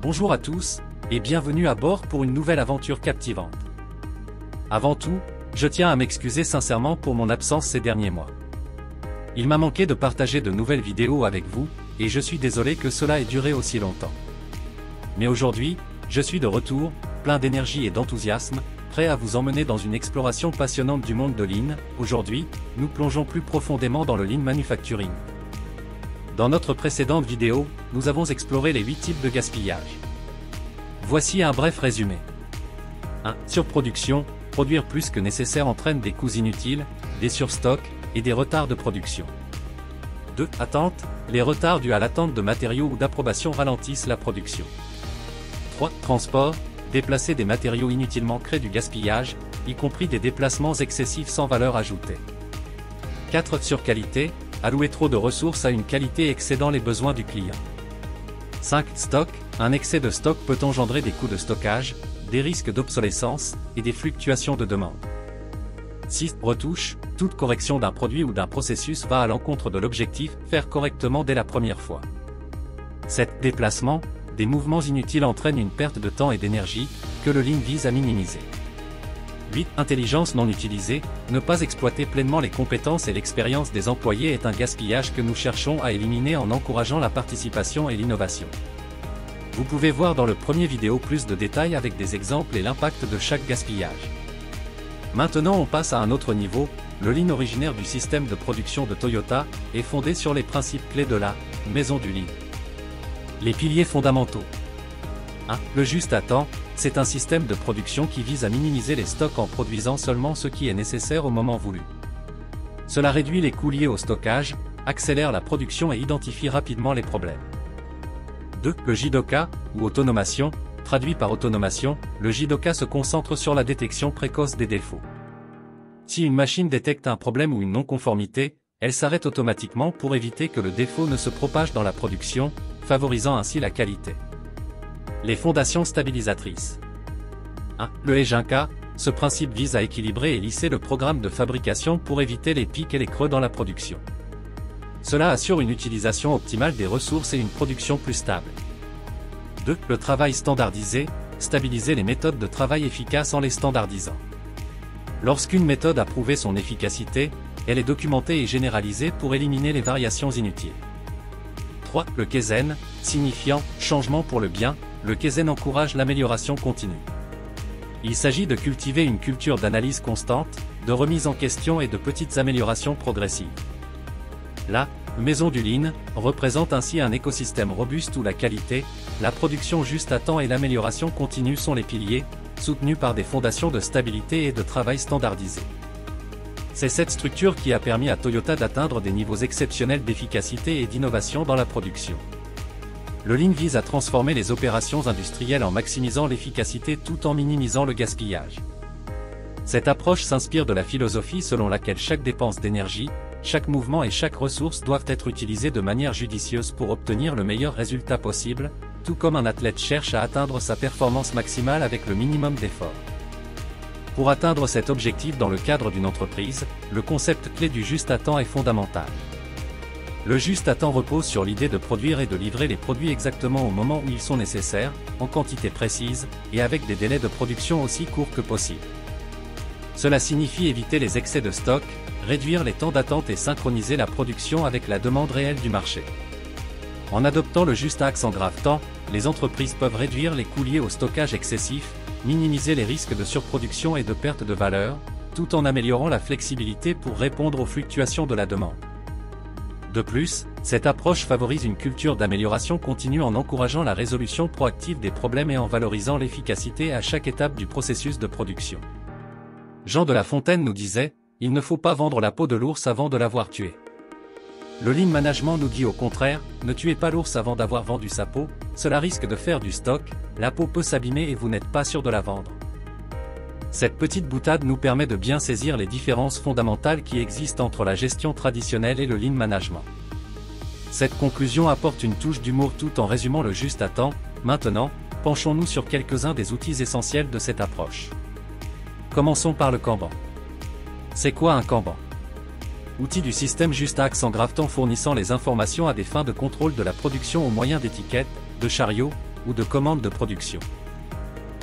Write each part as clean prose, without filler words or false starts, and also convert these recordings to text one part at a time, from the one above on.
Bonjour à tous, et bienvenue à bord pour une nouvelle aventure captivante. Avant tout, je tiens à m'excuser sincèrement pour mon absence ces derniers mois. Il m'a manqué de partager de nouvelles vidéos avec vous, et je suis désolé que cela ait duré aussi longtemps. Mais aujourd'hui, je suis de retour, plein d'énergie et d'enthousiasme, prêt à vous emmener dans une exploration passionnante du monde de Lean. Aujourd'hui, nous plongeons plus profondément dans le Lean Manufacturing. Dans notre précédente vidéo, nous avons exploré les 8 types de gaspillage. Voici un bref résumé. 1. Surproduction. Produire plus que nécessaire entraîne des coûts inutiles, des surstocks et des retards de production. 2. Attente. Les retards dus à l'attente de matériaux ou d'approbation ralentissent la production. 3. Transport. Déplacer des matériaux inutilement crée du gaspillage, y compris des déplacements excessifs sans valeur ajoutée. 4. Surqualité. Allouer trop de ressources à une qualité excédant les besoins du client. 5. Stock. Un excès de stock peut engendrer des coûts de stockage, des risques d'obsolescence et des fluctuations de demande. 6. Retouche. Toute correction d'un produit ou d'un processus va à l'encontre de l'objectif, faire correctement dès la première fois. 7. Déplacement. Des mouvements inutiles entraînent une perte de temps et d'énergie, que le Lean vise à minimiser. 8. Intelligence non utilisée. Ne pas exploiter pleinement les compétences et l'expérience des employés est un gaspillage que nous cherchons à éliminer en encourageant la participation et l'innovation. Vous pouvez voir dans le premier vidéo plus de détails avec des exemples et l'impact de chaque gaspillage. Maintenant on passe à un autre niveau. Le Lean originaire du système de production de Toyota est fondé sur les principes clés de la maison du Lean. Les piliers fondamentaux. 1. Le juste à temps. C'est un système de production qui vise à minimiser les stocks en produisant seulement ce qui est nécessaire au moment voulu. Cela réduit les coûts liés au stockage, accélère la production et identifie rapidement les problèmes. 2. Le Jidoka, ou autonomation. Traduit par autonomation, le Jidoka se concentre sur la détection précoce des défauts. Si une machine détecte un problème ou une non-conformité, elle s'arrête automatiquement pour éviter que le défaut ne se propage dans la production, favorisant ainsi la qualité. Les fondations stabilisatrices. 1. Le Heijinka. Ce principe vise à équilibrer et lisser le programme de fabrication pour éviter les pics et les creux dans la production. Cela assure une utilisation optimale des ressources et une production plus stable. 2. Le travail standardisé. Stabiliser les méthodes de travail efficaces en les standardisant. Lorsqu'une méthode a prouvé son efficacité, elle est documentée et généralisée pour éliminer les variations inutiles. 3. Le Kaizen, signifiant « changement pour le bien », le Kaizen encourage l'amélioration continue. Il s'agit de cultiver une culture d'analyse constante, de remise en question et de petites améliorations progressives. La maison du Lean représente ainsi un écosystème robuste où la qualité, la production juste à temps et l'amélioration continue sont les piliers, soutenus par des fondations de stabilité et de travail standardisé. C'est cette structure qui a permis à Toyota d'atteindre des niveaux exceptionnels d'efficacité et d'innovation dans la production. Le Lean vise à transformer les opérations industrielles en maximisant l'efficacité tout en minimisant le gaspillage. Cette approche s'inspire de la philosophie selon laquelle chaque dépense d'énergie, chaque mouvement et chaque ressource doivent être utilisés de manière judicieuse pour obtenir le meilleur résultat possible, tout comme un athlète cherche à atteindre sa performance maximale avec le minimum d'effort. Pour atteindre cet objectif dans le cadre d'une entreprise, le concept clé du juste à temps est fondamental. Le juste à temps repose sur l'idée de produire et de livrer les produits exactement au moment où ils sont nécessaires, en quantité précise, et avec des délais de production aussi courts que possible. Cela signifie éviter les excès de stock, réduire les temps d'attente et synchroniser la production avec la demande réelle du marché. En adoptant le juste axe en grave temps, les entreprises peuvent réduire les coûts liés au stockage excessif, minimiser les risques de surproduction et de perte de valeur, tout en améliorant la flexibilité pour répondre aux fluctuations de la demande. De plus, cette approche favorise une culture d'amélioration continue en encourageant la résolution proactive des problèmes et en valorisant l'efficacité à chaque étape du processus de production. Jean de La Fontaine nous disait « Il ne faut pas vendre la peau de l'ours avant de l'avoir tué ». Le Lean Management nous dit au contraire « Ne tuez pas l'ours avant d'avoir vendu sa peau, cela risque de faire du stock, la peau peut s'abîmer et vous n'êtes pas sûr de la vendre ». Cette petite boutade nous permet de bien saisir les différences fondamentales qui existent entre la gestion traditionnelle et le Lean Management. Cette conclusion apporte une touche d'humour tout en résumant le juste à temps. Maintenant, penchons-nous sur quelques-uns des outils essentiels de cette approche. Commençons par le Kanban. C'est quoi un Kanban? Outil du système juste axe en grave temps fournissant les informations à des fins de contrôle de la production au moyen d'étiquettes, de chariots, ou de commande de production.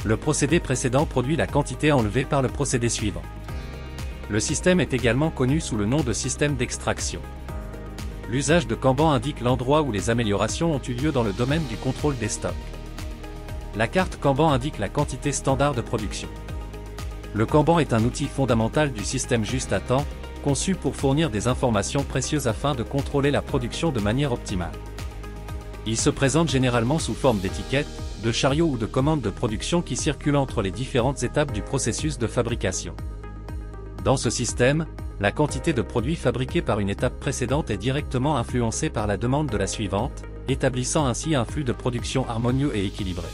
Le procédé précédent produit la quantité enlevée par le procédé suivant. Le système est également connu sous le nom de système d'extraction. L'usage de Kanban indique l'endroit où les améliorations ont eu lieu dans le domaine du contrôle des stocks. La carte Kanban indique la quantité standard de production. Le Kanban est un outil fondamental du système juste à temps, conçu pour fournir des informations précieuses afin de contrôler la production de manière optimale. Il se présente généralement sous forme d'étiquettes, de chariots ou de commandes de production qui circulent entre les différentes étapes du processus de fabrication. Dans ce système, la quantité de produits fabriqués par une étape précédente est directement influencée par la demande de la suivante, établissant ainsi un flux de production harmonieux et équilibré.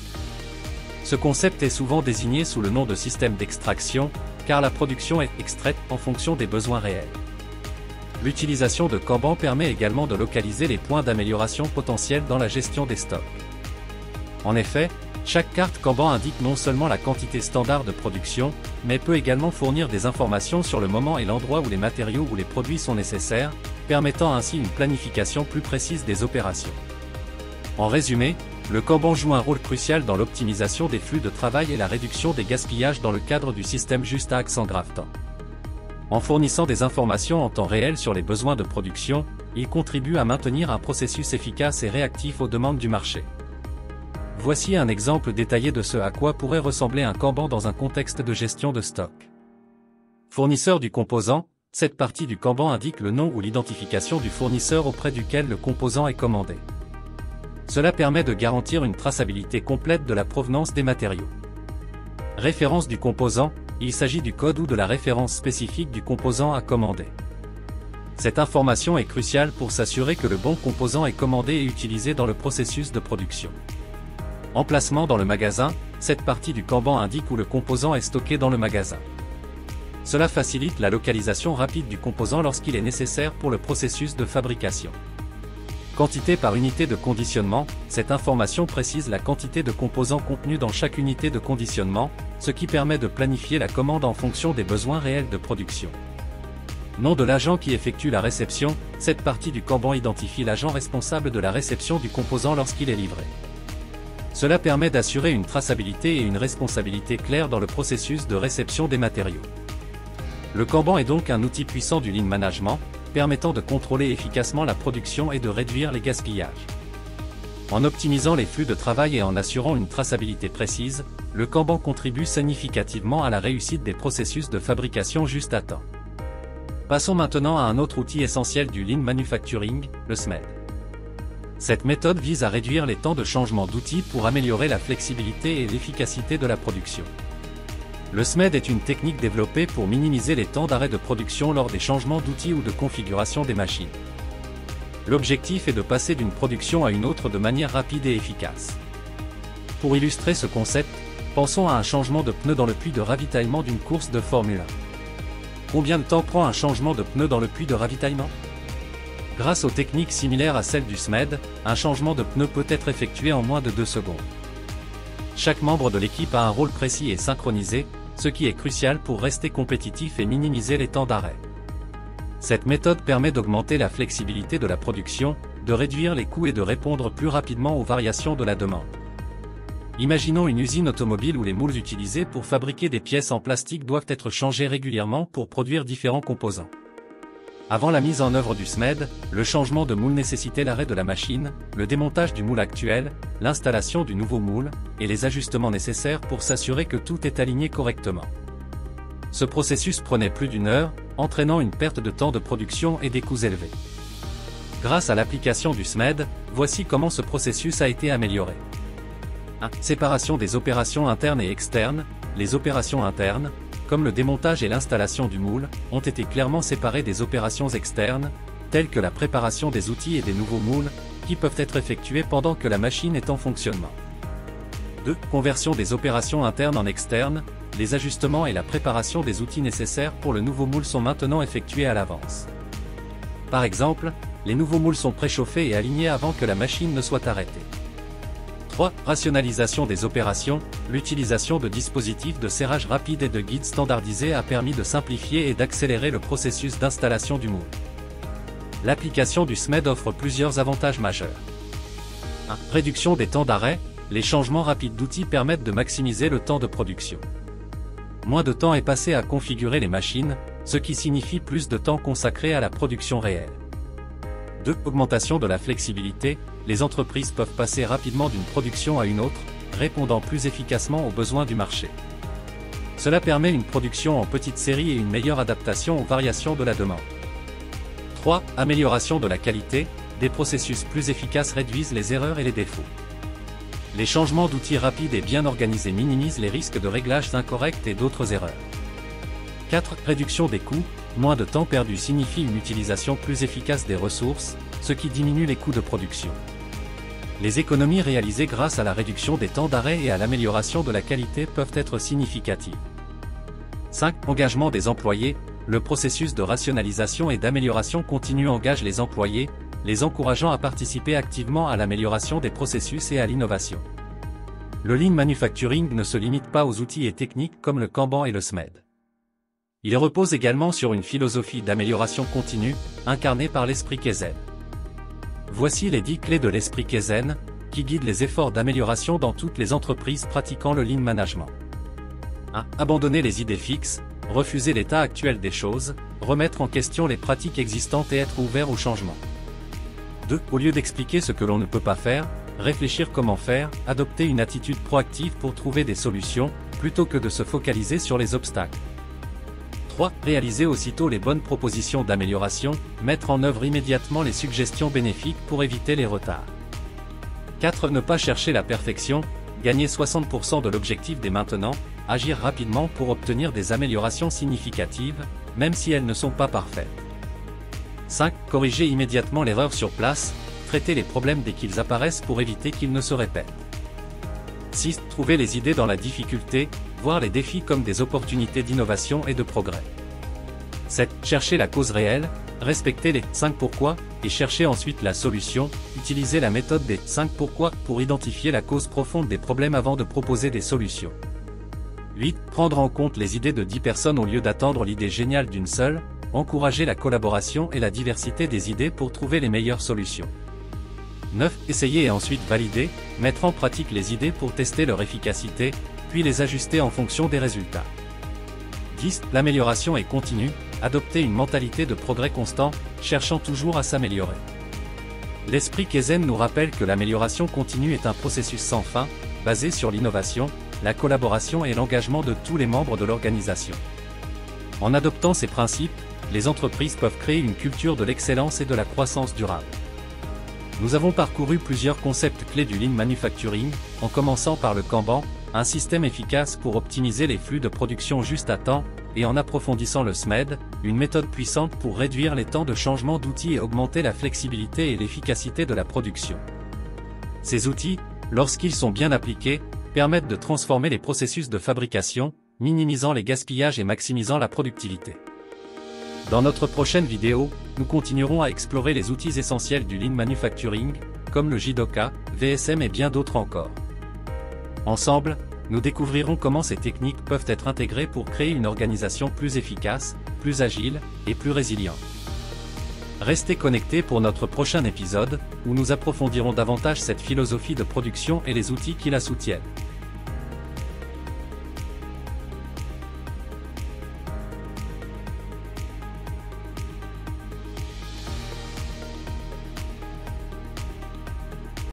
Ce concept est souvent désigné sous le nom de système d'extraction, car la production est extraite en fonction des besoins réels. L'utilisation de Kanban permet également de localiser les points d'amélioration potentiels dans la gestion des stocks. En effet, chaque carte Kanban indique non seulement la quantité standard de production, mais peut également fournir des informations sur le moment et l'endroit où les matériaux ou les produits sont nécessaires, permettant ainsi une planification plus précise des opérations. En résumé, le Kanban joue un rôle crucial dans l'optimisation des flux de travail et la réduction des gaspillages dans le cadre du système juste à accent grave temps. En fournissant des informations en temps réel sur les besoins de production, il contribue à maintenir un processus efficace et réactif aux demandes du marché. Voici un exemple détaillé de ce à quoi pourrait ressembler un Kanban dans un contexte de gestion de stock. Fournisseur du composant, cette partie du Kanban indique le nom ou l'identification du fournisseur auprès duquel le composant est commandé. Cela permet de garantir une traçabilité complète de la provenance des matériaux. Référence du composant, il s'agit du code ou de la référence spécifique du composant à commander. Cette information est cruciale pour s'assurer que le bon composant est commandé et utilisé dans le processus de production. Emplacement dans le magasin, cette partie du Kanban indique où le composant est stocké dans le magasin. Cela facilite la localisation rapide du composant lorsqu'il est nécessaire pour le processus de fabrication. Quantité par unité de conditionnement, cette information précise la quantité de composants contenus dans chaque unité de conditionnement, ce qui permet de planifier la commande en fonction des besoins réels de production. Nom de l'agent qui effectue la réception, cette partie du Kanban identifie l'agent responsable de la réception du composant lorsqu'il est livré. Cela permet d'assurer une traçabilité et une responsabilité claire dans le processus de réception des matériaux. Le Kanban est donc un outil puissant du Lean Management, permettant de contrôler efficacement la production et de réduire les gaspillages. En optimisant les flux de travail et en assurant une traçabilité précise, le Kanban contribue significativement à la réussite des processus de fabrication juste à temps. Passons maintenant à un autre outil essentiel du Lean Manufacturing, le SMED. Cette méthode vise à réduire les temps de changement d'outils pour améliorer la flexibilité et l'efficacité de la production. Le SMED est une technique développée pour minimiser les temps d'arrêt de production lors des changements d'outils ou de configuration des machines. L'objectif est de passer d'une production à une autre de manière rapide et efficace. Pour illustrer ce concept, pensons à un changement de pneu dans le puits de ravitaillement d'une course de Formule 1. Combien de temps prend un changement de pneu dans le puits de ravitaillement? Grâce aux techniques similaires à celles du SMED, un changement de pneu peut être effectué en moins de 2 secondes. Chaque membre de l'équipe a un rôle précis et synchronisé, ce qui est crucial pour rester compétitif et minimiser les temps d'arrêt. Cette méthode permet d'augmenter la flexibilité de la production, de réduire les coûts et de répondre plus rapidement aux variations de la demande. Imaginons une usine automobile où les moules utilisés pour fabriquer des pièces en plastique doivent être changés régulièrement pour produire différents composants. Avant la mise en œuvre du SMED, le changement de moule nécessitait l'arrêt de la machine, le démontage du moule actuel, l'installation du nouveau moule, et les ajustements nécessaires pour s'assurer que tout est aligné correctement. Ce processus prenait plus d'1 heure, entraînant une perte de temps de production et des coûts élevés. Grâce à l'application du SMED, voici comment ce processus a été amélioré. 1. Séparation des opérations internes et externes. Les opérations internes, comme le démontage et l'installation du moule, ont été clairement séparées des opérations externes, telles que la préparation des outils et des nouveaux moules, qui peuvent être effectués pendant que la machine est en fonctionnement. 2. Conversion des opérations internes en externes. Les ajustements et la préparation des outils nécessaires pour le nouveau moule sont maintenant effectués à l'avance. Par exemple, les nouveaux moules sont préchauffés et alignés avant que la machine ne soit arrêtée. 3. Rationalisation des opérations. L'utilisation de dispositifs de serrage rapide et de guides standardisés a permis de simplifier et d'accélérer le processus d'installation du moule. L'application du SMED offre plusieurs avantages majeurs. 1. Réduction des temps d'arrêt. les changements rapides d'outils permettent de maximiser le temps de production. Moins de temps est passé à configurer les machines, ce qui signifie plus de temps consacré à la production réelle. 2. Augmentation de la flexibilité, les entreprises peuvent passer rapidement d'une production à une autre, répondant plus efficacement aux besoins du marché. Cela permet une production en petite série et une meilleure adaptation aux variations de la demande. 3. Amélioration de la qualité, des processus plus efficaces réduisent les erreurs et les défauts. Les changements d'outils rapides et bien organisés minimisent les risques de réglages incorrects et d'autres erreurs. 4. Réduction des coûts, moins de temps perdu signifie une utilisation plus efficace des ressources, ce qui diminue les coûts de production. Les économies réalisées grâce à la réduction des temps d'arrêt et à l'amélioration de la qualité peuvent être significatives. 5. Engagement des employés, le processus de rationalisation et d'amélioration continue engage les employés, les encourageant à participer activement à l'amélioration des processus et à l'innovation. Le Lean Manufacturing ne se limite pas aux outils et techniques comme le Kanban et le SMED. Il repose également sur une philosophie d'amélioration continue, incarnée par l'esprit Kaizen. Voici les 10 clés de l'esprit Kaizen, qui guident les efforts d'amélioration dans toutes les entreprises pratiquant le Lean Management. 1. Abandonner les idées fixes, refuser l'état actuel des choses, remettre en question les pratiques existantes et être ouvert au changement. 2. Au lieu d'expliquer ce que l'on ne peut pas faire, réfléchir comment faire, adopter une attitude proactive pour trouver des solutions, plutôt que de se focaliser sur les obstacles. 3. Réaliser aussitôt les bonnes propositions d'amélioration, mettre en œuvre immédiatement les suggestions bénéfiques pour éviter les retards. 4. Ne pas chercher la perfection, gagner 60% de l'objectif dès maintenant, agir rapidement pour obtenir des améliorations significatives, même si elles ne sont pas parfaites. 5. Corriger immédiatement l'erreur sur place, traiter les problèmes dès qu'ils apparaissent pour éviter qu'ils ne se répètent. 6. Trouver les idées dans la difficulté, voir les défis comme des opportunités d'innovation et de progrès. 7. Chercher la cause réelle, respecter les 5 pourquoi, et chercher ensuite la solution, utiliser la méthode des 5 pourquoi pour identifier la cause profonde des problèmes avant de proposer des solutions. 8. Prendre en compte les idées de 10 personnes au lieu d'attendre l'idée géniale d'une seule, encourager la collaboration et la diversité des idées pour trouver les meilleures solutions. 9. Essayer et ensuite valider, mettre en pratique les idées pour tester leur efficacité, puis les ajuster en fonction des résultats. 10. L'amélioration est continue, adopter une mentalité de progrès constant, cherchant toujours à s'améliorer. L'esprit Kaizen nous rappelle que l'amélioration continue est un processus sans fin, basé sur l'innovation, la collaboration et l'engagement de tous les membres de l'organisation. En adoptant ces principes, les entreprises peuvent créer une culture de l'excellence et de la croissance durable. Nous avons parcouru plusieurs concepts clés du Lean Manufacturing, en commençant par le Kanban, un système efficace pour optimiser les flux de production juste à temps, et en approfondissant le SMED, une méthode puissante pour réduire les temps de changement d'outils et augmenter la flexibilité et l'efficacité de la production. Ces outils, lorsqu'ils sont bien appliqués, permettent de transformer les processus de fabrication, minimisant les gaspillages et maximisant la productivité. Dans notre prochaine vidéo, nous continuerons à explorer les outils essentiels du Lean Manufacturing, comme le Jidoka, VSM et bien d'autres encore. Ensemble, nous découvrirons comment ces techniques peuvent être intégrées pour créer une organisation plus efficace, plus agile et plus résiliente. Restez connectés pour notre prochain épisode, où nous approfondirons davantage cette philosophie de production et les outils qui la soutiennent.